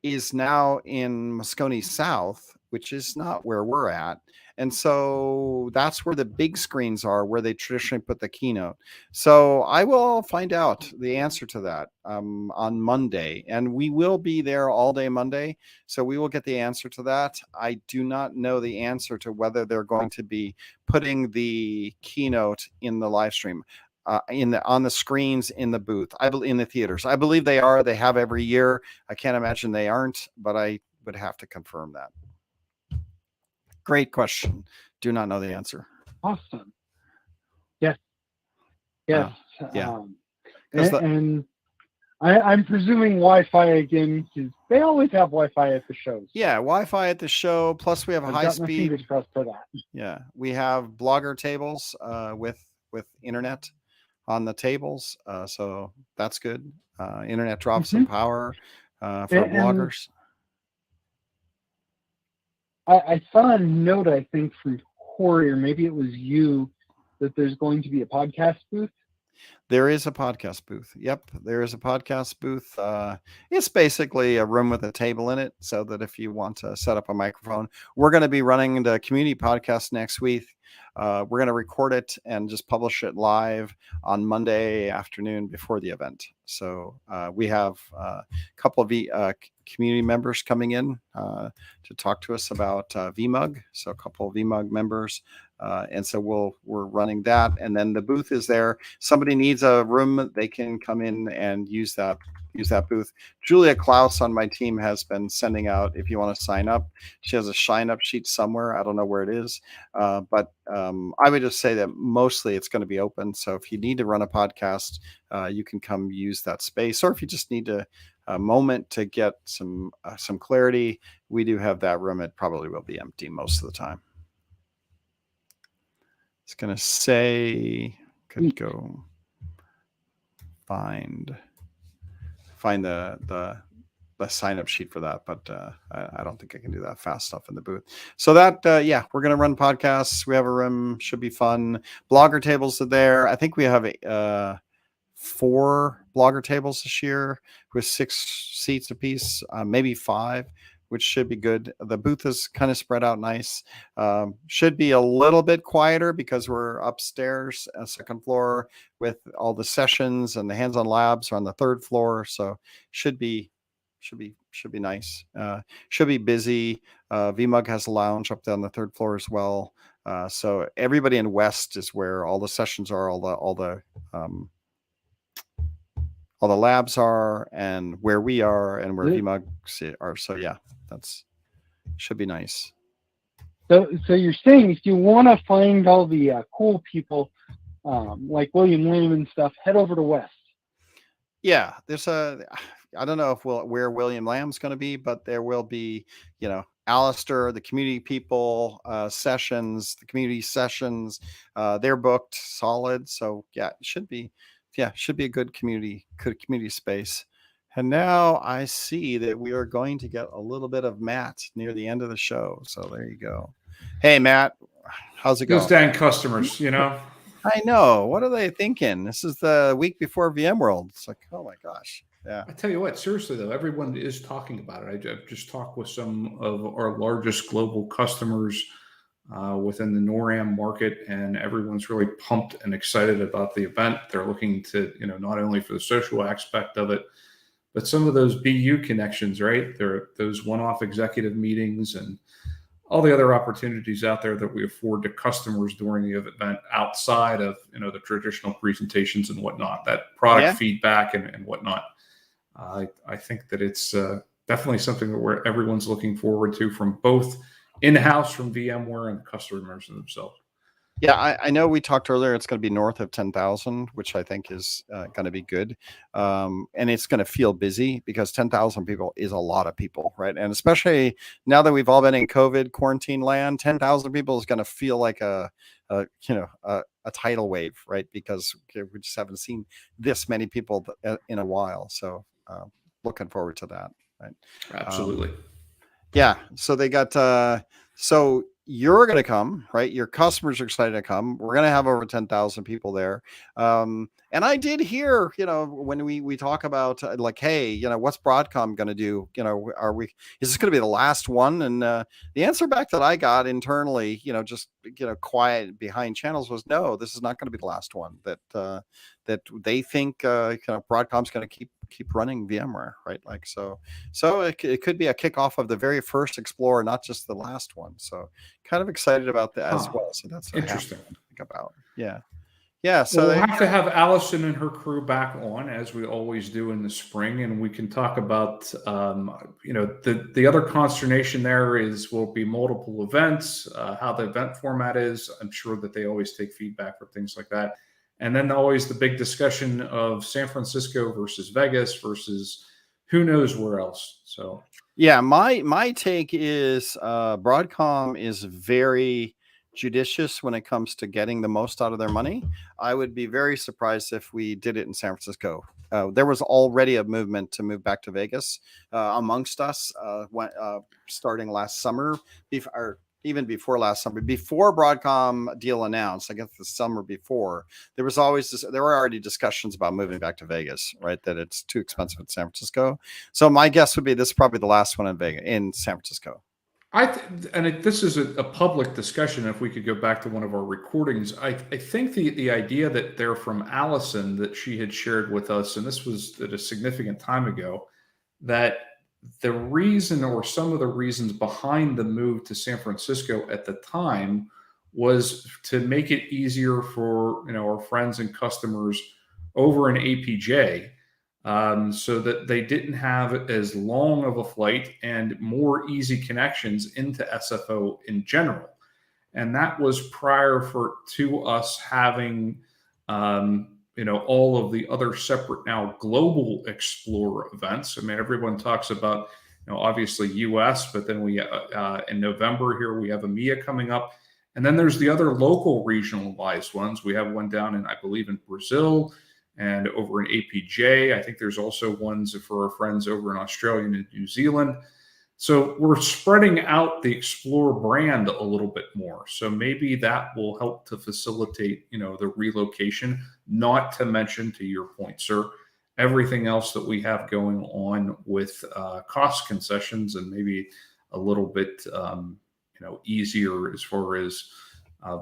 is now in Moscone South, which is not where we're at. And so that's where the big screens are, where they traditionally put the keynote. So I will find out the answer to that on Monday. And we will be there all day Monday. So we will get the answer to that. I do not know the answer to whether they're going to be putting the keynote in the live stream. On the screens in the booth, in the theaters. I believe they are. They have every year. I can't imagine they aren't, but I would have to confirm that. Great question. Do not know the answer. Awesome. Yes. Yeah. And I'm presuming Wi-Fi again, because they always have Wi-Fi at the shows. Yeah, Wi-Fi at the show. Plus, we have high speed. Fingers crossed for that. Yeah, we have blogger tables with internet on the tables, so that's good. Internet drops some power for bloggers. I saw a note, I think, from Corey, or maybe it was you, that there's going to be a podcast booth. There is a podcast booth. Yep, there is a podcast booth. It's basically a room with a table in it, so that if you want to set up a microphone, we're going to be running the community podcast next week. We're going to record it and just publish it live on Monday afternoon before the event. So we have a couple of community members coming in to talk to us about VMUG. So a couple of VMUG members. And so we're running that. And then the booth is there. Somebody needs a room, they can come in and use that booth. Julia Klaus on my team has been sending out, if you want to sign up, she has a sign up sheet somewhere. I don't know where it is. But I would just say that mostly it's going to be open. So if you need to run a podcast, you can come use that space. Or if you just need a moment to get some clarity, we do have that room. It probably will be empty most of the time. It's going to say, could go find the sign up sheet for that, but I don't think I can do that fast enough in the booth. So that we're going to run podcasts. We have a room, should be fun. Blogger tables are there. I think we have 4 blogger tables this year with 6 seats apiece, maybe 5. which should be good. The booth is kind of spread out nice. Should be a little bit quieter because we're upstairs, second floor, with all the sessions, and the hands-on labs are on the third floor. So should be nice. Should be busy. VMUG has a lounge up there on the third floor as well. So everybody in West is where all the sessions are, all the labs are, and where we are, and where VMUG are. So yeah, that's should be nice. So you're saying if you want to find all the cool people like William Lamb and stuff, head over to West. Yeah, there's I don't know where William Lamb's going to be, but there will be, Alistair, the community people, sessions, the community sessions, they're booked solid. So yeah, it should be a good community space. And now I see that we are going to get a little bit of Matt near the end of the show. So there you go. Hey, Matt, how's it going? Those dang customers, I know. What are they thinking? This is the week before VMworld. It's like, oh my gosh. Yeah. I tell you what, seriously though, everyone is talking about it. I've just talked with some of our largest global customers within the NORAM market, and everyone's really pumped and excited about the event. They're looking to, not only for the social aspect of it, but some of those BU connections, right? There are those one-off executive meetings and all the other opportunities out there that we afford to customers during the event outside of, the traditional presentations and whatnot, that product feedback and whatnot. I think that it's definitely something that everyone's looking forward to, from both in-house from VMware and the customers themselves. Yeah, I know we talked earlier, it's going to be north of 10,000, which I think is going to be good. And it's going to feel busy because 10,000 people is a lot of people, right? And especially now that we've all been in COVID quarantine land, 10,000 people is going to feel like a tidal wave, right? Because we just haven't seen this many people in a while. So looking forward to that, right? Absolutely. Yeah. So they got, so you're going to come, right? Your customers are excited to come. We're going to have over 10,000 people there. And I did hear, when we talk about like, hey, what's Broadcom going to do? Is this going to be the last one? And the answer back that I got internally, quiet behind channels was, no, this is not going to be the last one. That they think, Broadcom's going to keep running VMware, right? Like, so it could be a kickoff of the very first Explorer, not just the last one. So kind of excited about that as well. So that's interesting to think about. Yeah. So we'll have to have Allison and her crew back on, as we always do in the spring, and we can talk about, the other consternation there will be multiple events, how the event format is. I'm sure that they always take feedback for things like that. And then always the big discussion of San Francisco versus Vegas versus who knows where else. So yeah, my take is Broadcom is very judicious when it comes to getting the most out of their money. I would be very surprised if we did it in San Francisco. There was already a movement to move back to Vegas amongst us starting last summer, or even before last summer, before Broadcom deal announced. I guess the summer before, there were already discussions about moving back to Vegas, right? That it's too expensive in San Francisco. So my guess would be this is probably the last one in San Francisco. This is a public discussion. If we could go back to one of our recordings, I think the idea that they're from Allison that she had shared with us, and this was at a significant time ago, that the reason or some of the reasons behind the move to San Francisco at the time was to make it easier for our friends and customers over in APJ. So that they didn't have as long of a flight and more easy connections into SFO in general. And that was prior to us having, all of the other separate now global Explorer events. I mean, everyone talks about, obviously US, but then we, in November here, we have EMEA coming up. And then there's the other local regionalized ones. We have one down in, I believe, in Brazil, and over in APJ. I think there's also ones for our friends over in Australia and New Zealand. So we're spreading out the Explorer brand a little bit more. So maybe that will help to facilitate, the relocation, not to mention, to your point, sir, everything else that we have going on with cost concessions and maybe a little bit easier as far as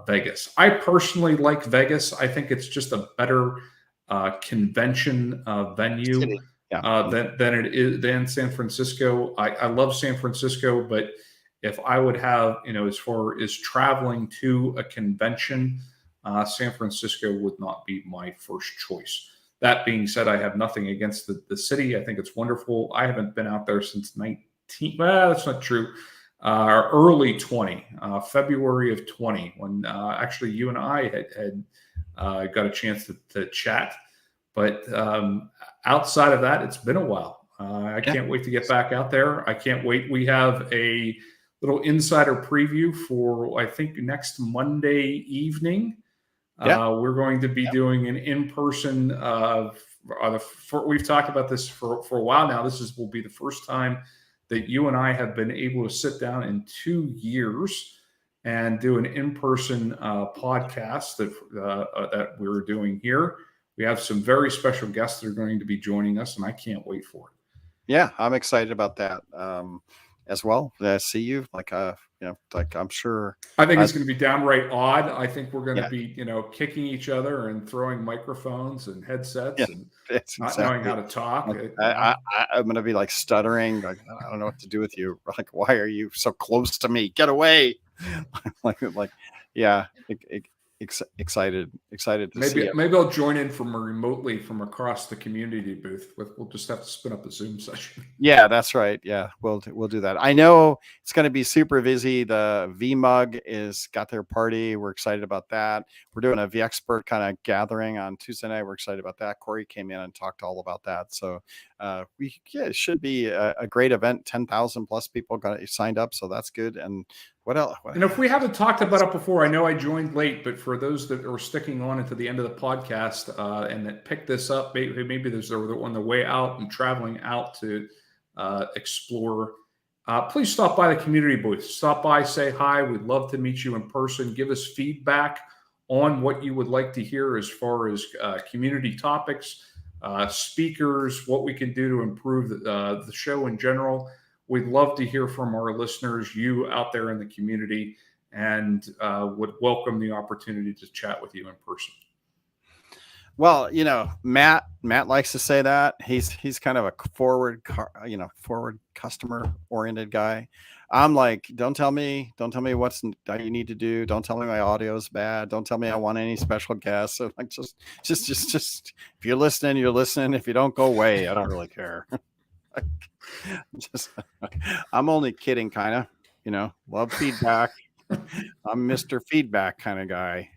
Vegas. I personally like Vegas. I think it's just a better convention venue than San Francisco. I love San Francisco, but if I would have, as far as traveling to a convention, San Francisco would not be my first choice. That being said, I have nothing against the city. I think it's wonderful. I haven't been out there since that's not true. Early 20, February of 20, when actually you and I had got a chance to chat. But outside of that, it's been a while. I can't wait to get back out there. I can't wait. We have a little insider preview for, I think, next Monday evening. We're going to be doing an in-person. We've talked about this for a while now. This will be the first time that you and I have been able to sit down in 2 years and do an in-person podcast that we're doing here. We have some very special guests that are going to be joining us, and I can't wait for it. Yeah, I'm excited about that as well. See you, I'm sure. I think it's going to be downright odd. I think we're going to be, kicking each other and throwing microphones and headsets and not knowing how to talk. I'm going to be stuttering. I don't know what to do with you. Why are you so close to me? Get away! Excited to see it. Maybe I'll join in remotely from across the community booth. We'll just have to spin up a Zoom session. Yeah, that's right. Yeah, we'll do that. I know it's going to be super busy. The VMUG got their party. We're excited about that. We're doing a VExpert kind of gathering on Tuesday night. We're excited about that. Corey came in and talked all about that. So it should be a great event. 10,000 plus people got signed up, so that's good. And what else? And if we haven't talked about it before, I know I joined late, but for those that are sticking on into the end of the podcast and that picked this up, maybe they're on the way out and traveling out to explore, please stop by the community booth. Stop by, say hi. We'd love to meet you in person. Give us feedback on what you would like to hear as far as community topics, speakers, what we can do to improve the show in general. We'd love to hear from our listeners, you out there in the community, and would welcome the opportunity to chat with you in person. Well, Matt likes to say that he's kind of a forward customer oriented guy. I'm like, don't tell me what you need to do. Don't tell me my audio is bad. Don't tell me I want any special guests. So just if you're listening, you're listening. If you don't, go away. I don't really care. I'm only kidding, kind of. Love feedback. I'm Mr. Feedback kind of guy.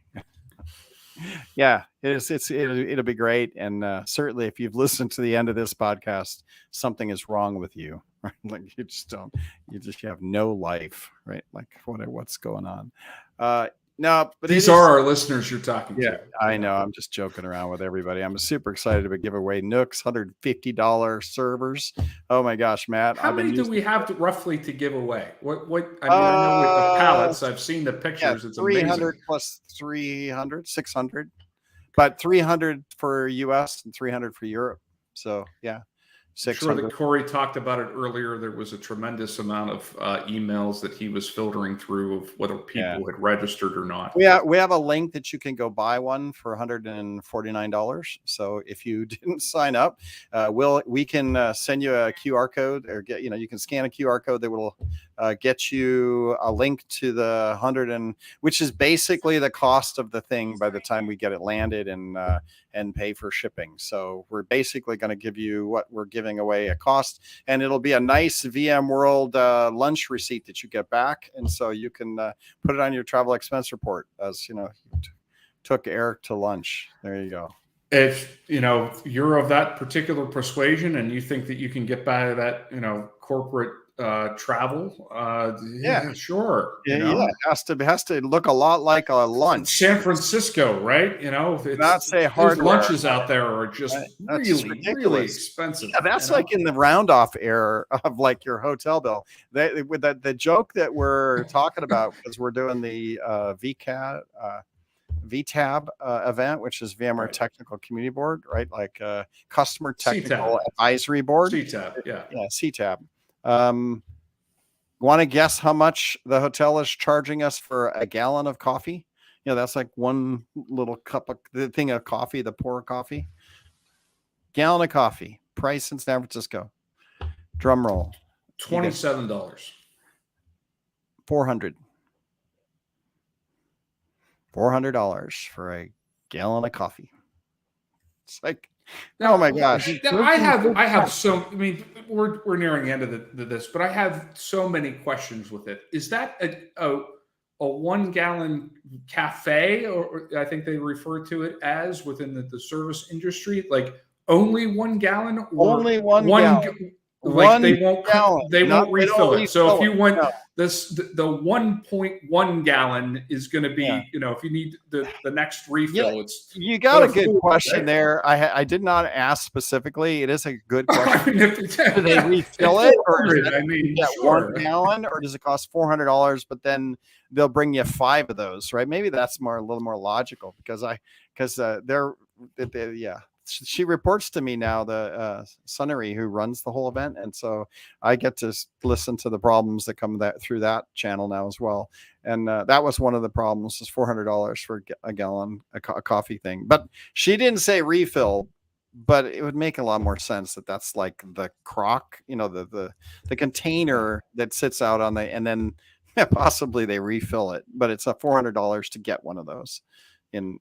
Yeah, it'll be great, and certainly if you've listened to the end of this podcast, something is wrong with you. Right? You just have no life, right? What's going on? No, but these are our listeners you're talking to. I know. I'm just joking around with everybody. I'm super excited to give away Nooks $150 servers. Oh my gosh, Matt! How many do we have roughly to give away? What? I know with the pallets. I've seen the pictures. It's 300 amazing. plus 300, 600, but 300 for US and 300 for Europe. So yeah. I'm sure that Corey talked about it earlier. There was a tremendous amount of emails that he was filtering through of whether people had registered or not. We have a link that you can go buy one for $149. So if you didn't sign up, we can send you a QR code, or you can scan a QR code that will get you a link to the which is basically the cost of the thing by the time we get it landed and pay for shipping. So we're basically going to give you what we're giving away a cost, and it'll be a nice VMworld lunch receipt that you get back, and so you can put it on your travel expense report as took Eric to lunch. There you go. If you're of that particular persuasion and you think that you can get by that corporate travel, sure. It has to look a lot like a lunch. San Francisco, right? Not say hardware. Lunches out there are just really expensive. Yeah, that's like in the round-off air of your hotel bill. With the joke that we're talking about, because we're doing the VCAT. VTAB event, which is VMware Right. Technical Community Board, right? Like Customer Technical CTAB. Advisory Board. CTAB, yeah. Yeah, CTAB. Want to guess how much the hotel is charging us for a gallon of coffee? You know, that's like one little cup of the thing of coffee, the pour coffee. Gallon of coffee, price in San Francisco. Drum roll. $27. 400. $400 for a gallon of coffee. It's like, Now, oh my gosh. Now, I have so. I mean, we're nearing the end of this, but I have so many questions with it. Is that a 1 gallon cafe, or I think they refer to it as within the service industry, like only 1 gallon, or only one gallon. Like they won't Not refill it. So if you want no. the 1.1 gallon is going to be, you know, if you need the next refill, it's you got a good question there. I did not ask specifically. It is a good question. Do they refill it, or get 1 gallon, or does it cost $400? But then they'll bring you 5 of those, right? Maybe that's a little more logical because she reports to me now, the Sunnery, who runs the whole event, and so I get to listen to the problems that come through that channel now as well. And that was one of the problems, is $400 for a gallon a coffee thing. But she didn't say refill, but it would make a lot more sense that that's like the crock, you know, the container that sits out on and then possibly they refill it, but it's a $400 to get one of those in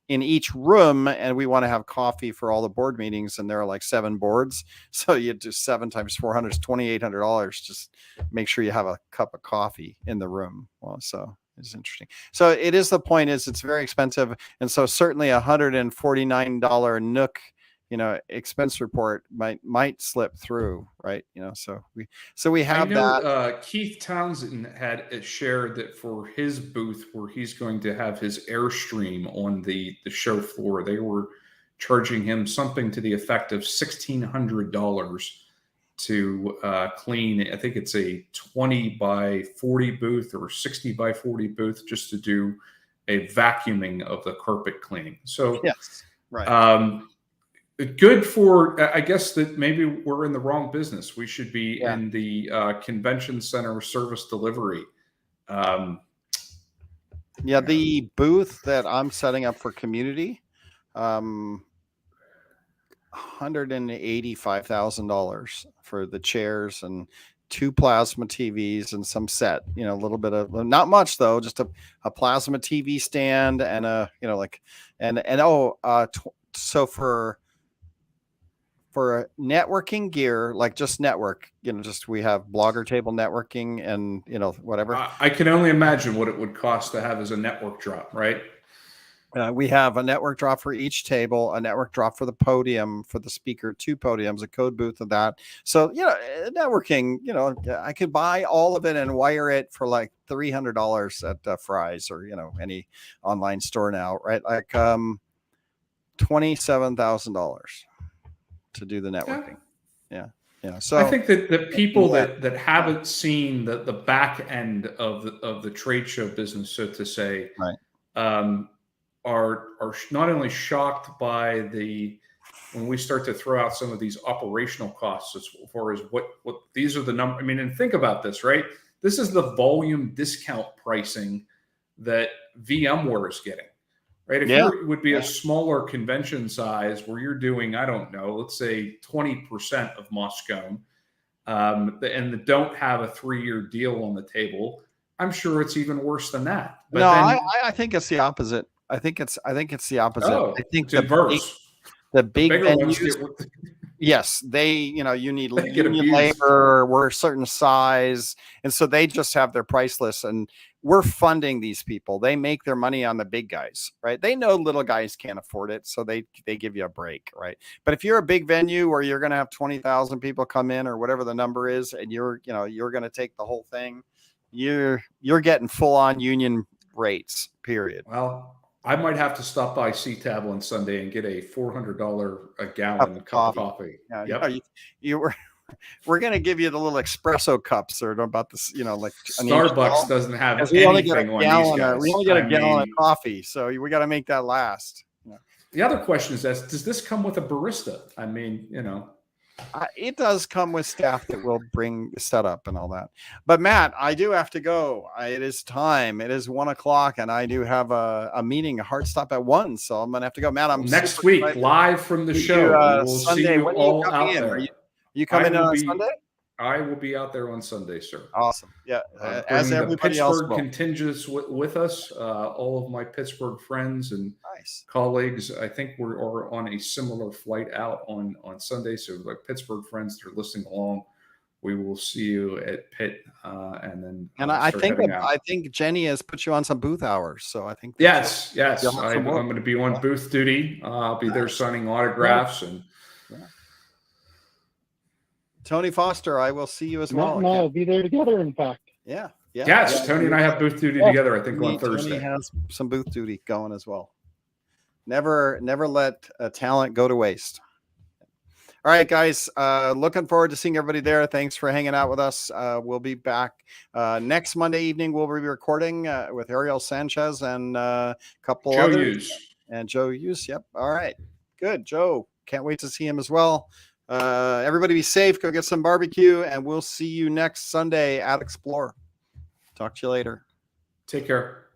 each room. And we want to have coffee for all the board meetings, and there are like 7 boards, so you do 7 times 400 is $2,800. Just make sure you have a cup of coffee in the room. Well, so it's interesting. So it is, the point is it's very expensive, and so certainly $149 Nook, you know, expense report might slip through, right? You know, so we have that. Keith Townsend had shared that for his booth, where he's going to have his Airstream on the show floor, they were charging him something to the effect of $1,600 to clean. I think it's a 20 by 40 booth or 60 by 40 booth, just to do a vacuuming of the carpet cleaning. So yes, right. Good for, I guess that maybe we're in the wrong business. We should be in the convention center service delivery. The booth that I'm setting up for community, $185,000 for the chairs and 2 plasma TVs and some set, you know, a little bit of, not much though, just a plasma TV stand and so for networking gear, like just network, you know, just we have blogger table networking and, you know, whatever. I can only imagine what it would cost to have as a network drop, right? We have a network drop for each table, a network drop for the podium, for the speaker, 2 podiums, a code booth of that. So, you know, networking, you know, I could buy all of it and wire it for like $300 at Fry's or, you know, any online store now, right? Like $27,000 to do the networking. Yeah. So I think that people that haven't seen the back end of the trade show business, so to say, right, are not only shocked by when we start to throw out some of these operational costs as far as what these are the numbers. I mean, and think about this, right? This is the volume discount pricing that VMware is getting. Right. If you would be a smaller convention size where you're doing, I don't know, let's say 20% of Moscone, and don't have a 3-year deal on the table, I'm sure it's even worse than that. But I think it's the opposite. I think it's the opposite. I think the big venues, yes, they, you know, you need union labor. We're a certain size, and so they just have their price lists, and we're funding these people. They make their money on the big guys, right? They know little guys can't afford it, so they give you a break, right? But if you're a big venue where you're going to have 20,000 people come in or whatever the number is, and you're going to take the whole thing, you're getting full on union rates, period. Well, I might have to stop by CTAB on Sunday and get a $400 a gallon cup of coffee. Yeah, you were We're gonna give you the little espresso cups, or about this, like Starbucks doesn't have we only get a anything on gallon. these guys. We only get a gallon of coffee, so we got to make that last. The other question is, does this come with a barista? I mean, it does come with staff that will bring setup and all that. But Matt, I do have to go. It is time. It is 1 o'clock, and I do have a meeting, a hard stop at 1. So I'm gonna have to go. Matt, I'm next week excited. live from the show. We'll Sunday. see you When all are you out in? there. You coming in on Sunday? I will be out there on Sunday, sir. Awesome. Yeah, as everybody else will. Contingents with us, all of my Pittsburgh friends and nice colleagues. I think we're on a similar flight out on Sunday. So, like Pittsburgh friends that are listening along, we will see you at Pitt, and then. And I think Jenny has put you on some booth hours, so I think. Yes. I'm going to be on booth duty. I'll be there signing autographs and. Yeah. Tony Foster, I will see you as well. I'll be there together, in fact. Yeah. Yes, Tony and I have booth duty together, I think, on Thursday. Tony has some booth duty going as well. Never let talent go to waste. All right, guys. Looking forward to seeing everybody there. Thanks for hanging out with us. We'll be back next Monday evening. We'll be recording with Ariel Sanchez and a couple Joe others. Hughes. And Joe Hughes. Yep. All right. Good. Joe. Can't wait to see him as well. Everybody be safe. Go get some barbecue, and we'll see you next Sunday at Explore. Talk to you later. Take care.